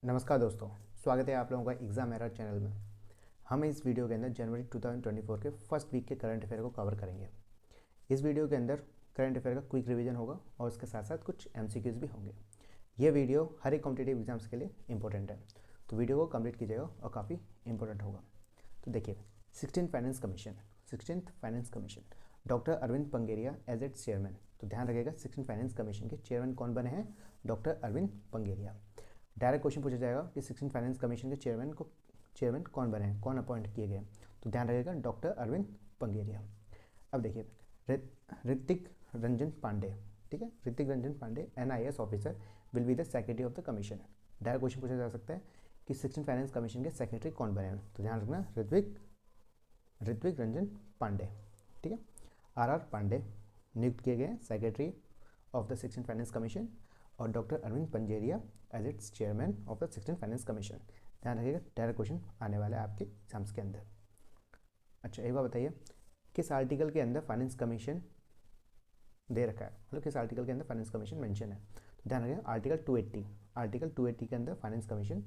नमस्कार दोस्तों, स्वागत है आप लोगों का एग्ज़ाम एरर चैनल में। हम इस वीडियो के अंदर जनवरी 2024 के फर्स्ट वीक के करंट अफेयर को कवर करेंगे। इस वीडियो के अंदर करंट अफेयर का क्विक रिवीजन होगा और उसके साथ साथ कुछ एमसीक्यूज़ भी होंगे। ये वीडियो हर एक कॉम्पिटिटिव एग्जाम्स के लिए इंपॉर्टेंट है, तो वीडियो को कंप्लीट कीजिएगा और काफ़ी इंपॉर्टेंट होगा। तो देखिए, 16th finance commission doctor Arvind Panagariya as its chairman. तो ध्यान रखिएगा, 16th फाइनेंस कमीशन के चेयरमैन कौन बने हैं? डॉक्टर अरविंद पंगेरिया। डायरेक्ट क्वेश्चन पूछा जाएगा कि 16th फाइनेंस कमीशन के चेयरमैन कौन बने हैं, कौन अपॉइंट किए गए? तो ध्यान रखिएगा, डॉक्टर अरविंद पंगेरिया। अब देखिए, ऋतिक रंजन पांडे, ठीक है, Hrithik Ranjan Pandey NIS officer will be the secretary of the commission. Direct question पूछा जा सकता है कि 16th फाइनेंस कमीशन के सेक्रेटरी कौन बने हैं? तो ध्यान रखना, ऋत्विक रंजन पांडे, ठीक है। RR पांडे नियुक्त किए गए secretary of the 16th finance commission और doctor Arvind Panagariya as its chairman of the 16th finance commission. ध्यान रखिएगा, डायरेक्ट क्वेश्चन आने वाला है आपके एग्जाम्स के अंदर। अच्छा, एक बात बताइए, किस आर्टिकल के अंदर फाइनेंस कमीशन दे रखा है, मतलब किस आर्टिकल के अंदर फाइनेंस कमीशन मेंशन है? तो ध्यान रखिएगा, आर्टिकल 280 के अंदर फाइनेंस कमीशन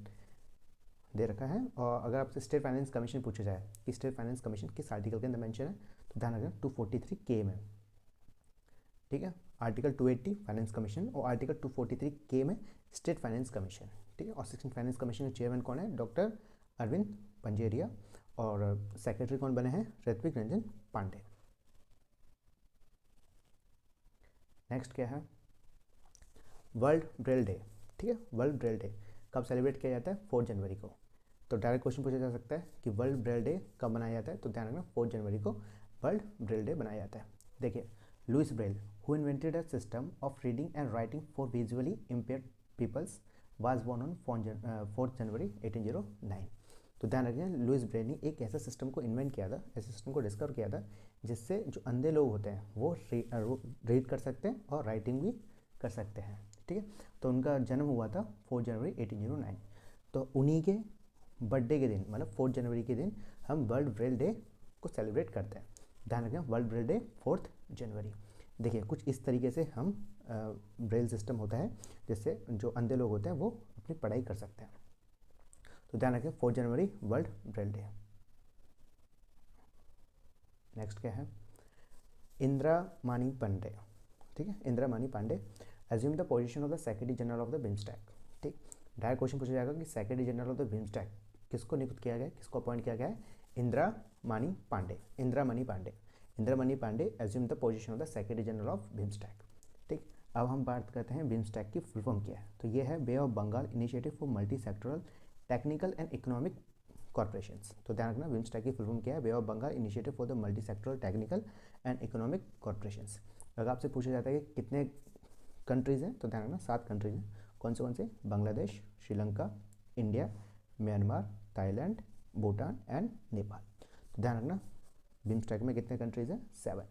दे रखा है। और अगर आपसे स्टेट फाइनेंस कमीशन पूछा जाए कि स्टेट फाइनेंस कमीशन किस आर्टिकल के अंदर मेंशन है, तो ध्यान रखना 243K में, ठीक है। आर्टिकल 280 फाइनेंस कमीशन और आर्टिकल 243K में स्टेट फाइनेंस कमीशन, ठीक है। और 16th फाइनेंस कमीशन के चेयरमैन कौन है? डॉक्टर अरविंद पंजेरिया। और सेक्रेटरी कौन बने हैं? ऋत्विक रंजन पांडे। नेक्स्ट क्या है? वर्ल्ड ब्रेल डे, ठीक है। वर्ल्ड ब्रेल डे कब सेलिब्रेट किया जाता है? 4 जनवरी को। तो डायरेक्ट क्वेश्चन पूछा जा सकता है कि वर्ल्ड ब्रेल डे कब मनाया जाता है? तो ध्यान रखना, 4 जनवरी को वर्ल्ड ब्रेल डे मनाया जाता है। देखिए, Louis Braille who invented a system of reading and writing for visually impaired peoples was born on 4 January 1809। तो ध्यान रखिए, लुइस ब्रेल ने एक ऐसा सिस्टम को इन्वेंट किया था, ऐसे सिस्टम को डिस्कवर किया था जिससे जो अंधे लोग होते हैं वो रीड कर सकते हैं और राइटिंग भी कर सकते हैं, ठीक है। तो उनका जन्म हुआ था 4 जनवरी 1809। तो उन्हीं के बर्थडे के दिन, मतलब 4 जनवरी के दिन हम वर्ल्ड ब्रेल डे को सेलिब्रेट करते हैं। ध्यान रखें, वर्ल्ड ब्रेल डे 4 जनवरी। देखिए, कुछ इस तरीके से हम ब्रेल सिस्टम होता है जिससे जो अंधे लोग होते हैं वो अपनी पढ़ाई कर सकते हैं। तो ध्यान रखें, 4 January world Braille day. Next क्या है? इंदिरा मानी पांडे, ठीक है। Indira Mani Pandey assume the position of the secretary general of the BIMSTEC, ठीक। डायरेक्ट क्वेश्चन पूछा जाएगा कि secretary general of the BIMSTEC किसको नियुक्त किया गया है, किसको अपॉइंट किया गया है? Indira Mani Pandey. Indira Mani Pandey assume the position of the secretary general of BIMSTEC, ठीक। अब हम बात करते हैं बिम्स्टेक की फुल फॉर्म क्या है। तो ये है Bay of Bengal initiative for multi sectoral technical and economic corporations. तो ध्यान रखना, बिम्स्टेक की फुल फॉर्म क्या है? Bay of Bengal initiative for the multi sectoral technical and economic corporations. अगर आपसे पूछा जाता है कि कितने कंट्रीज़ हैं, तो ध्यान रखना 7 कंट्रीज़ हैं। कौन से? Bangladesh, Sri Lanka, India, Myanmar, Thailand, Bhutan and Nepal. तो ध्यान रखना, बिम्स्टेक में कितने कंट्रीज़ हैं? 7।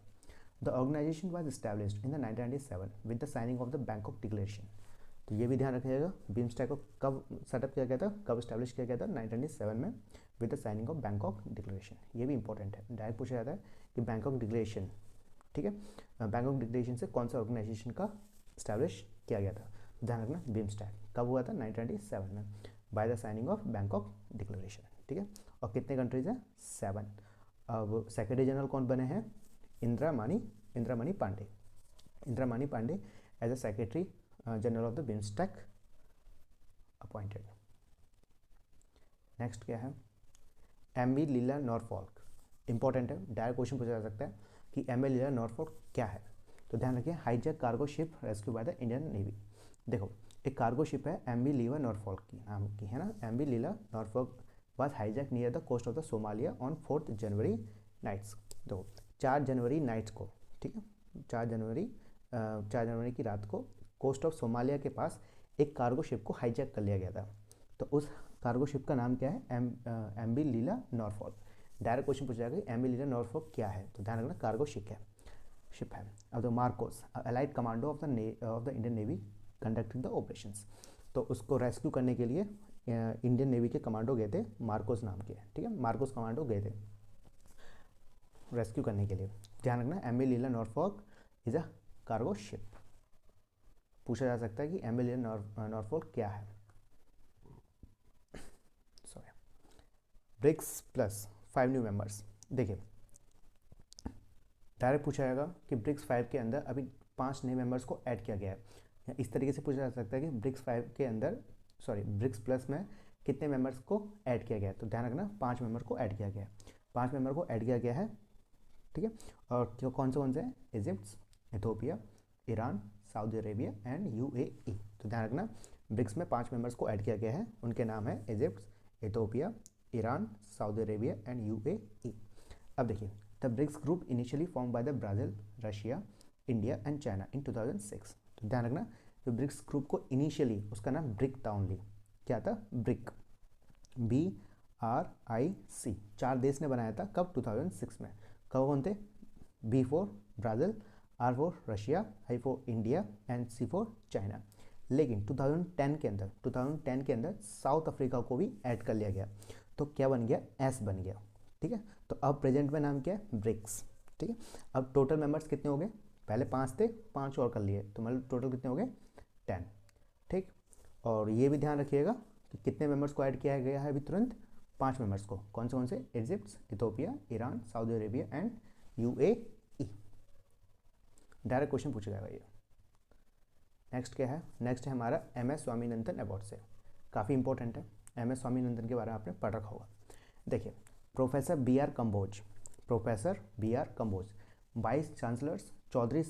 The organization was established in the 1997 with the signing of the Bangkok declaration. तो ये भी ध्यान रखिएगा, बिम्स्टेक को कब सेटअप किया गया था, कब स्टैब्लिश किया गया था? 1997 में with the signing of Bangkok declaration. ये भी इंपॉर्टेंट है, डायरेक्ट पूछा जाता है कि बैंकॉक डिक्लेरेशन, ठीक है, बैंकॉक डिक्लेरेशन से कौन सा ऑर्गेनाइजेशन का स्टैब्लिश किया गया था? ध्यान रखना, बिम्स्टेक कब हुआ था? 1997 में by the signing of Bangkok declaration, ठीक है। और कितने कंट्रीज हैं? 7। अब सेक्रेटरी जनरल कौन बने हैं? Indira Mani Pandey as a secretary general of the BIMSTEC appointed. Next क्या है? एमवी लीला नॉरफॉल्क, इंपॉर्टेंट है, डायरेक्ट क्वेश्चन पूछा जा सकता है कि एमवी लीला नॉरफॉल्क क्या है? तो ध्यान रखिए, hijack cargo ship rescue by the Indian navy. देखो, एक कार्गो शिप है एमवी लीला नॉरफॉल्क की नाम की, है ना। MV Leela Norfolk was hijack near the coast of the Somalia on 4 January nights. देखो, 4 जनवरी नाइट्स को, ठीक है, 4 जनवरी की रात को कोस्ट ऑफ सोमालिया के पास एक कार्गो शिप को हाईजैक कर लिया गया था। तो उस कार्गो शिप का नाम क्या है? एमवी लीला नॉरफॉल्क। डायरेक्ट क्वेश्चन पूछा जाएगा एमवी लीला नॉरफॉल्क क्या है? तो ध्यान रखना, कार्गो शिप है। अब the Marcos allied commando of the Indian navy conducting the operations. तो उसको रेस्क्यू करने के लिए इंडियन नेवी के कमांडो गए थे, मार्कोस नाम के, ठीक है। मार्कोस कमांडो गए थे रेस्क्यू करने के लिए। ध्यान रखना, MV Leela Norfolk is a cargo ship. पूछा जा सकता है कि एमवी लीला नॉरफॉल्क क्या है? BRICS plus 5 new members. देखिए डायरेक्ट पूछा जाएगा कि ब्रिक्स 5 के अंदर अभी 5 नए मेंबर्स को ऐड किया गया है, या इस तरीके से पूछा जा सकता है कि ब्रिक्स 5 के अंदर ब्रिक्स प्लस में कितने मेंबर्स को ऐड किया गया है। तो ध्यान रखना 5 मेंबर को ऐड किया गया है, 5 मेंबर को ऐड किया गया है, ठीक है। और क्यों कौन से हैं? Egypt, Ethiopia, Iran, Saudi Arabia and UAE. तो ध्यान रखना ब्रिक्स में 5 मेंबर्स को ऐड किया गया है, उनके नाम है Egypt, Ethiopia, Iran, Saudi Arabia and UAE. अब देखिए the BRICS group initially form by the Brazil, Russia, India and China in 2006। तो ध्यान रखना जो ब्रिक्स ग्रुप को इनिशियली उसका नाम ब्रिक था ओनली, क्या था? Brick, BRIC। 4 देश ने बनाया था, कब? 2006 में। कौन थे? B for Brazil, R for Russia, I for India and C for China. लेकिन 2010 के अंदर साउथ अफ्रीका को भी ऐड कर लिया गया, तो क्या बन गया? S बन गया, ठीक है। तो अब प्रेजेंट में नाम क्या है? ब्रिक्स, ठीक है। अब टोटल मेंबर्स कितने हो गए? पहले 5 थे, 5 और कर लिए, तो मतलब टोटल कितने हो गए? 10, ठीक। और ये भी ध्यान रखिएगा कि कितने मेंबर्स को ऐड किया गया है अभी तुरंत? 5 मेंबर्स को। कौन से? Egypt, Ethiopia, Iran, Saudi Arabia and UAE. Direct question पूछा जाएगा ये। नेक्स्ट क्या है? नेक्स्ट है हमारा MS स्वामीनाथन अवार्ड से, काफ़ी इंपॉर्टेंट है। MS स्वामीनाथन के बारे में आपने पढ़ रखा होगा। देखिए professor BR Kamboj, vice chancellors Chaudhary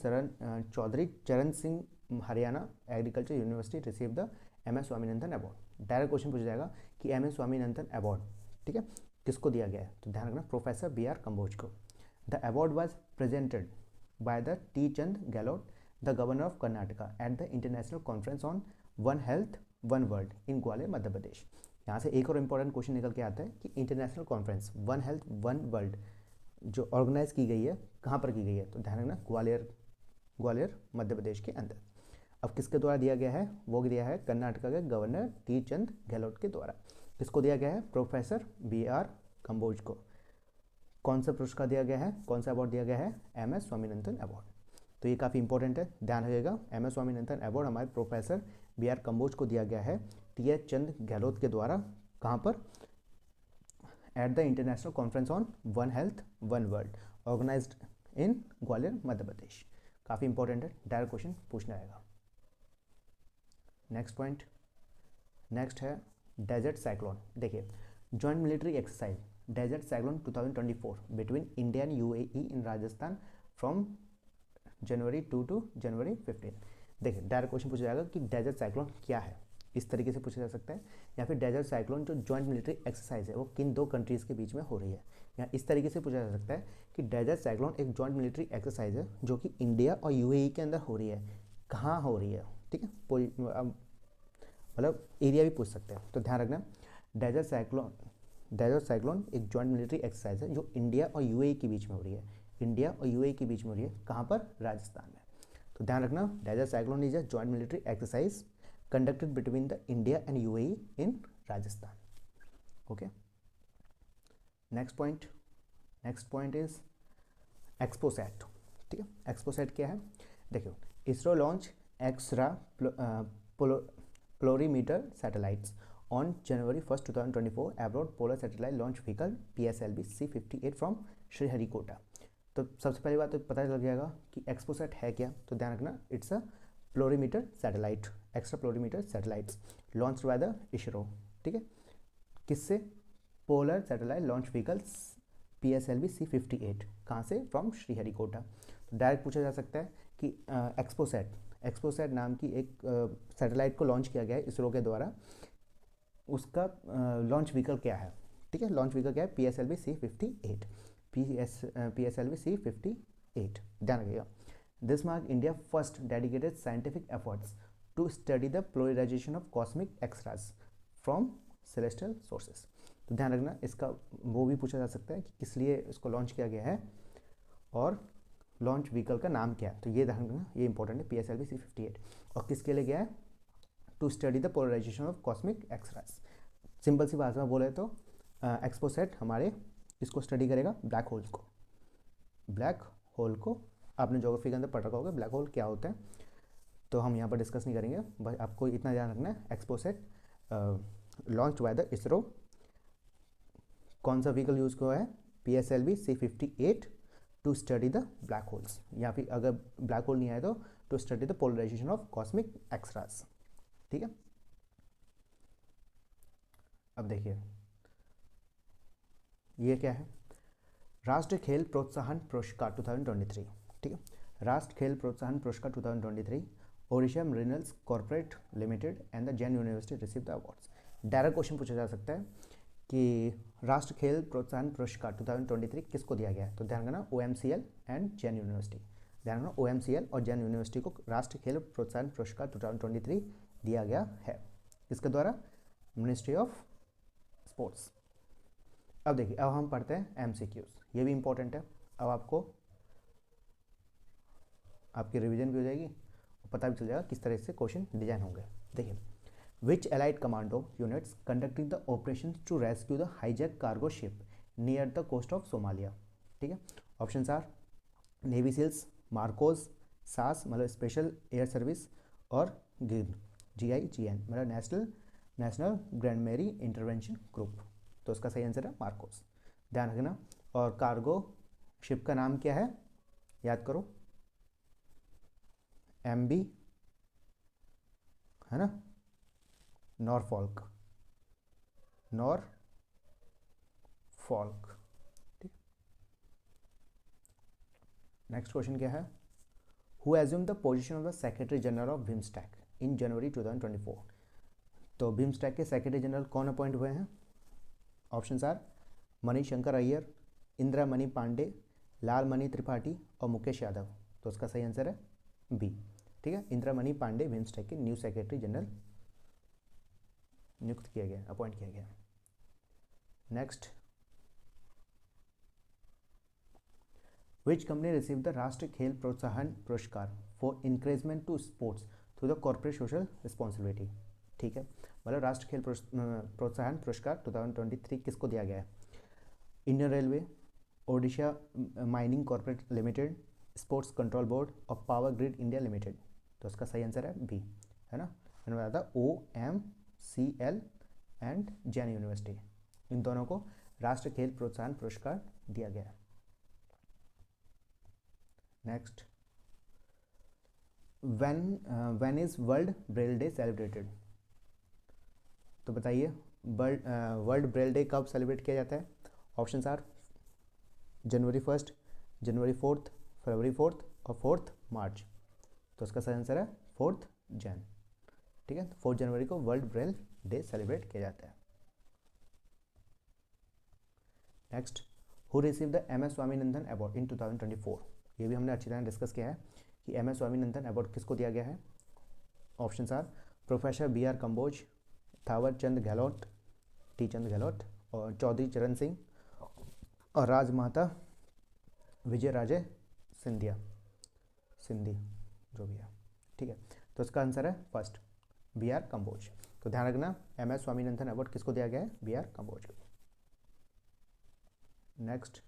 Charan Singh Haryana agriculture university receive the MS Swaminathan award. Direct question पूछा जाएगा कि MS स्वामीनाथन अवार्ड, ठीक है, किसको दिया गया है? तो ध्यान रखना प्रोफेसर BR कंबोज को। The award was presented by the T Chand Gehlot, the governor of Karnataka, at the international conference on one health one world in Gwalior, Madhya Pradesh. यहाँ से एक और इम्पॉर्टेंट क्वेश्चन निकल के आता है कि international conference one health one world जो ऑर्गेनाइज की गई है, कहाँ पर की गई है? तो ध्यान रखना ग्वालियर मध्य प्रदेश के अंदर। अब किसके द्वारा दिया गया है? वो दिया है कर्नाटका के गवर्नर T चंद गहलोत के द्वारा। किसको दिया गया है? प्रोफेसर BR कंबोज को। कौन सा पुरस्कार दिया गया है? कौन सा अवार्ड दिया गया है? MS Swaminathan award. तो ये काफ़ी इंपॉर्टेंट है, ध्यान रखिएगा। MS स्वामीनाथन अवार्ड हमारे प्रोफेसर BR कंबोज को दिया गया है T चंद गहलोत के द्वारा। कहाँ पर? At the international conference on one health one world organised in Gwalior, Madhya Pradesh. काफ़ी इंपॉर्टेंट है, डायरेक्ट क्वेश्चन पूछना आएगा। नेक्स्ट पॉइंट, नेक्स्ट है डेजर्ट साइक्लोन। देखिए joint military exercise desert cyclone 2024 between India and UAE in Rajasthan from January 2 to January 15। देखिए direct question पूछा जाएगा कि डेजर्ट साइक्लोन क्या है, इस तरीके से पूछा जा सकता है। या फिर डेजर्ट साइक्लोन जो जॉइंट मिलिट्री एक्सरसाइज है वो किन 2 कंट्रीज़ के बीच में हो रही है, या इस तरीके से पूछा जा सकता है कि डेजर्ट साइक्लोन एक जॉइंट मिलिट्री एक्सरसाइज है जो कि इंडिया और UAE के अंदर हो रही है, कहाँ हो रही है, ठीक है। मतलब एरिया भी पूछ सकते हैं। तो ध्यान रखना डेजर्ट साइक्लोन एक जॉइंट मिलिट्री एक्सरसाइज है जो इंडिया और UAE के बीच में हो रही है, इंडिया और UAE के बीच में हो रही है, कहाँ पर? राजस्थान में। तो ध्यान रखना desert cyclone is a joint military exercise conducted between the India and UAE in Rajasthan. Okay, next point is XPoSat, ठीक है। एक्सपोसैट क्या है? देखो ISRO launch X-ray polarimeter satellites on January 1, 2024 aboard polar satellite launch vehicle PSLV C58 from Sriharikota. तो सबसे पहली बात तो पता लग जाएगा कि एक्सपोसैट है क्या। तो ध्यान रखना it's a polarimeter satellite, X-ray polarimeter satellites launch by the ISRO, ठीक है। किससे? Polar satellite launch vehicles PSLV C58, कहाँ से? फ्रॉम श्रीहरिकोटा। तो डायरेक्ट पूछा जा सकता है कि एक्सपोसैट नाम की एक सैटेलाइट को लॉन्च किया गया है इसरो के द्वारा, उसका लॉन्च व्हीकल क्या है, ठीक है। लॉन्च व्हीकल क्या है? PSLV C58, PSLV C58, ध्यान रखिएगा। This mark India first dedicated scientific efforts to study the polarisation of cosmic X-rays from celestial sources. तो ध्यान रखना इसका वो भी पूछा जा सकता है कि किस लिए इसको लॉन्च किया गया है और लॉन्च व्हीकल का नाम क्या है। तो ये ध्यान रखना, ये इंपॉर्टेंट है, PSLV C58। और किसके लिए गया है? To study the polarisation of cosmic X-rays. Simple सी भाषा में बोले तो एक्सपोसैट हमारे इसको स्टडी करेगा, ब्लैक होल को। आपने ज्योग्राफी के अंदर पढ़ रखा होगा ब्लैक होल क्या होता है, तो हम यहाँ पर डिस्कस नहीं करेंगे, बस आपको इतना ध्यान रखना है XPoSat launch by the ISRO कौन सा व्हीकल यूज़ हुआ है, PSLV C58 to study the black holes, या फिर अगर ब्लैक होल नहीं आए तो to study the polarisation of cosmic X-rays. ठीक है, अब देखिए ये क्या है, राष्ट्रीय खेल प्रोत्साहन पुरस्कार 2023। ठीक है, राष्ट्रीय Khel Protsahan Puraskar 2023 Odisha minerals corporate limited and the Jain university receive the awards. Direct question पूछा जा सकता है कि राष्ट्रीय खेल प्रोत्साहन पुरस्कार 2023 किसको दिया गया है, तो ध्यान रखना OMCL एंड जैन यूनिवर्सिटी। ध्यान रखना OMCL और जैन यूनिवर्सिटी को राष्ट्रीय खेल प्रोत्साहन पुरस्कार 2023 दिया गया है, किसके द्वारा, मिनिस्ट्री ऑफ स्पोर्ट्स। अब देखिए, अब हम पढ़ते हैं MCQs, ये भी इंपॉर्टेंट है। अब आपको आपकी रिवीजन भी हो जाएगी और पता भी चल जाएगा किस तरह से क्वेश्चन डिजाइन होंगे। देखिए, which allied commando units conducting the operation to rescue the hijack cargo ship near the coast of Somalia. ठीक है, option are navy seals, MARCOS, SAS मतलब स्पेशल एयर सर्विस, और GIGN GIGN मतलब national gendarmerie intervention group. तो उसका सही answer है Marcos, ध्यान रखना। और कार्गो शिप का नाम क्या है, याद करो, MB है ना, नॉरफॉल्क। ठीक, नेक्स्ट क्वेश्चन क्या है, who assume the position of the secretary general of BIMSTEC in January 2024। तो बिम्स्टेक के सेक्रेटरी जनरल कौन अपॉइंट हुए हैं, ऑप्शन आर मणिशंकर अय्यर, इंदिरा मणि पांडे, लाल मणि त्रिपाठी और मुकेश यादव। तो उसका सही आंसर है बी। ठीक है, इंदिरा मणि पांडे बिम्स्टेक के न्यू सेक्रेटरी जनरल नियुक्त किया गया, अपॉइंट किया गया। Next, which company receive the Rashtriya Khel Protsahan Puraskar for encouragement to sports through the corporate social responsibility. ठीक है, मतलब राष्ट्रीय खेल प्रोत्साहन पुरस्कार 2023 किसको दिया गया है, Indian railway, Odisha mining corporate limited, sports control board और पावर ग्रिड इंडिया लिमिटेड। तो उसका सही आंसर है बी, है ना, मैंने बताया था OMCL एंड जैन यूनिवर्सिटी, इन दोनों को राष्ट्रीय खेल प्रोत्साहन पुरस्कार दिया गया है। Next, when is world Braille day celebrated. तो बताइए, वर्ल्ड ब्रेल डे कब सेलिब्रेट किया जाता है, ऑप्शन आर जनवरी 1, जनवरी 4, फरवरी 4 और 4 मार्च। तो उसका सही आंसर है 4 जन। ठीक है, 4 जनवरी को वर्ल्ड ब्रेल डे सेलिब्रेट किया जाता है। Next, who receive the MS Swaminathan award in 2024। ये भी हमने अच्छी तरह डिस्कस किया है कि MS स्वामीनाथन अवार्ड किसको दिया गया है, option are professor BR Kamboj, Thawar Chand Gehlot, T Chand Gehlot और चौधरी चरण सिंह और राजमाता विजय राजे सिंधी जो भी है। ठीक है, तो इसका आंसर है फर्स्ट BR कंबोज। तो ध्यान रखना, MS स्वामीनाथन अवार्ड किसको दिया गया है, BR कंबोज को। Next,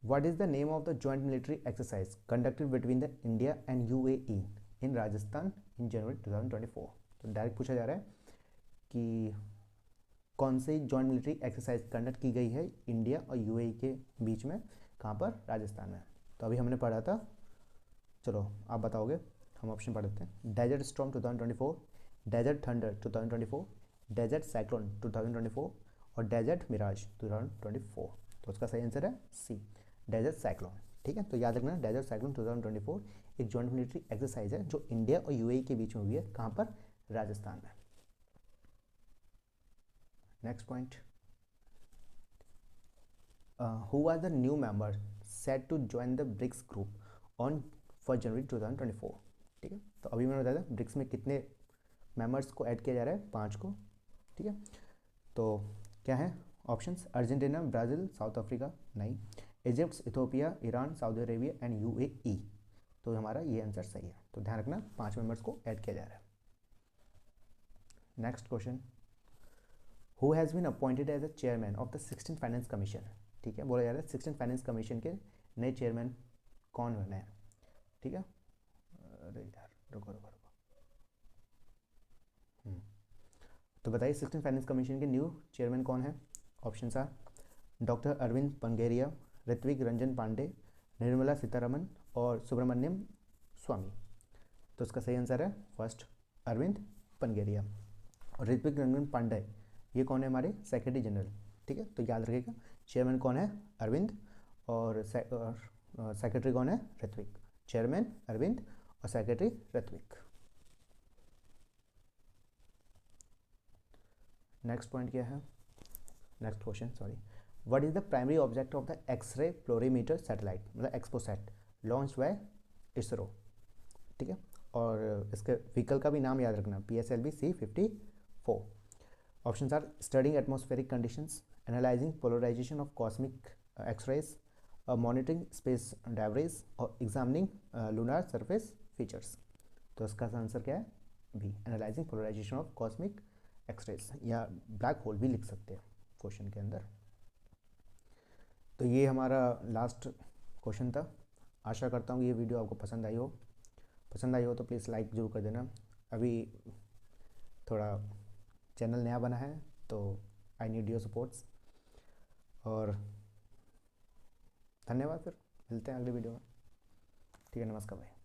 what is the name of the joint military exercise conducted between the India and UAE in Rajasthan in January 2024। तो डायरेक्ट पूछा जा रहा है कि कौन सी जॉइंट मिलिट्री एक्सरसाइज कंडक्ट की गई है इंडिया और UAE के बीच में, कहाँ पर, राजस्थान में। तो अभी हमने पढ़ा था, चलो आप बताओगे, हम ऑप्शन पढ़ देते हैं। Desert storm 2024, desert thunder 2024, desert cyclone 2024 और डेजर्ट मिराज 2024। तो उसका सही आंसर है सी, डेजर्ट साइक्लोन। ठीक है, तो याद रखना, डेजर्ट साइक्लोन 2024 एक जॉइंट मिलिट्री एक्सरसाइज है जो इंडिया और UAE के बीच में हुई है, कहाँ पर, राजस्थान में। Next point, who are the new member set to join the BRICS group on 1 January 2024। ठीक है, तो अभी मैंने बताया था ब्रिक्स में कितने मेंबर्स को ऐड किया जा रहा है, 5 को। ठीक है, तो क्या है options, Argentina, Brazil, South Africa नहीं, Egypt, Ethiopia, Iran, Saudi Arabia and UAE। तो हमारा ये आंसर सही है। तो ध्यान रखना, 5 मेंबर्स को ऐड किया जा रहा है। Next question, who has been appointed as a chairman of the 16th finance commission. ठीक है, बोला जा रहा है 16th फाइनेंस कमीशन के नए चेयरमैन कौन बने हैं। ठीक है, अरे यार रुको रुको रुको, तो बताइए 16 फाइनेंस कमीशन के न्यू चेयरमैन कौन है? Option are doctor Arvind Panagariya, Ritwik Ranjan Pandey, Nirmala Sitharaman और सुब्रमण्यम स्वामी। तो इसका सही आंसर है फर्स्ट, अरविंद पनगेरिया। और ऋत्विक रंजन पांडे ये कौन है? हमारे सेक्रेटरी जनरल। ठीक है, तो याद रखिएगा चेयरमैन कौन है? अरविंद, और सेक्रेटरी कौन है? ऋत्विक। चेयरमैन अरविंद और सेक्रेटरी ऋत्विक। नेक्स्ट पॉइंट क्या है? Next question, sorry. What is the primary object of the X-ray polarimeter satellite, मतलब एक्सपोसैट, लॉन्च बाय इसरो? ठीक है, और इसके व्हीकल का भी नाम याद रखना, PSLV C54। Options are studying atmospheric conditions, analysing polarisation of cosmic X-rays, monitoring space debris और एग्जामिनिंग लूनार सरफेस फीचर्स। तो इसका आंसर क्या है? B, analysing polarisation of cosmic X-rays, या ब्लैक होल भी लिख सकते हैं क्वेश्चन के अंदर। तो ये हमारा लास्ट क्वेश्चन था। आशा करता हूँ ये वीडियो आपको पसंद आई हो। पसंद आई हो तो प्लीज़ लाइक ज़रूर कर देना। अभी थोड़ा चैनल नया बना है तो आई नीड योर सपोर्ट्स। और धन्यवाद, फिर मिलते हैं अगली वीडियो में। ठीक है, नमस्कार भाई।